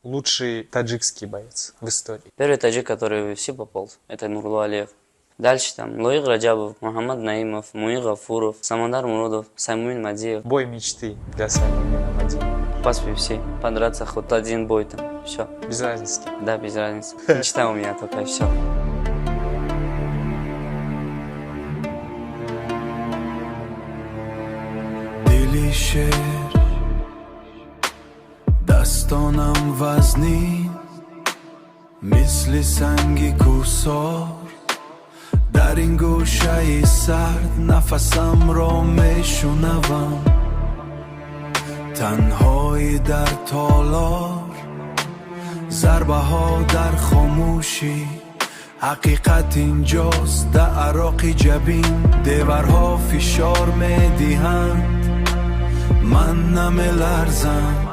Лучший таджикский боец в истории. Первый таджик, который в UFC попал, это Нурлу Алиев. Дальше там Лоик Раджабов, Мухаммад Наимов, Муи Гафуров, Самандар Муродов, Саймун Мадиев. Бой мечты для Саймона Мадиева. Попасть в UFC, подраться хоть один бой там, все. Без разницы. Да, без разницы. Мечта у меня только, все. دلی شعر دستانم وزنی مثل سنگی کوسار در این گوشه سرد نفسم را میشنوم تنهایی در تالار ضربه ها در خاموشی حقیقت اینجاست در عراق جبین دیوارها فشار میدهند من نمیلرزم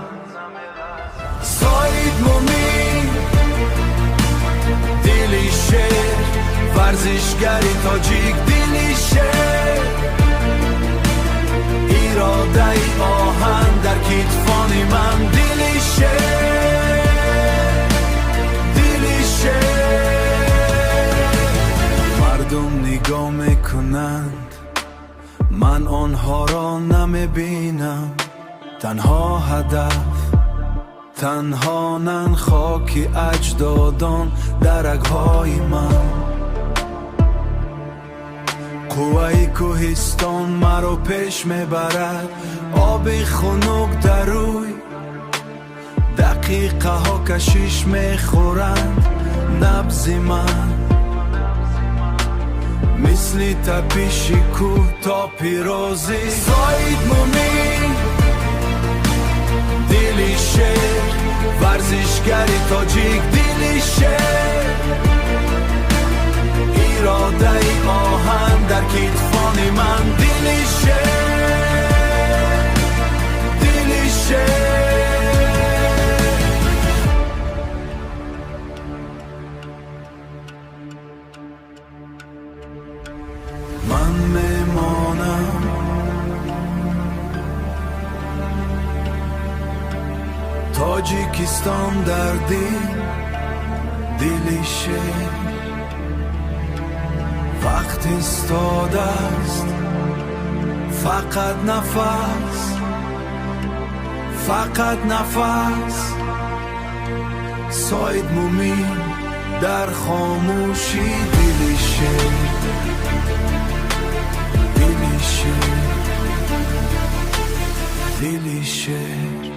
سعید مومین دلی شیر ورزشگری تاجیک دلی شیر اراده ای آهن در کتفان من دلی شیر دلی شیر مردم نگاه میکنند من آنها را نمیبینم تنها هدف تنها نن خاک اجدادان در رگهای من قوه کوهستان مرا پیش میبرد آب خنک در روی دقیقه ها کشیش میخورند نبض من مثل تپش کوه تا پیروزی سعید مومین دلی شیر ورزشگری تاجیک دلی شیر اراده ای آهن در کتفان من دلی شیر دلی شیر من میمانم تاجیکستان در دلی شیر وقت استاده است فقط نفس سعید مومین در خاموشی دلی شیر دلی شیر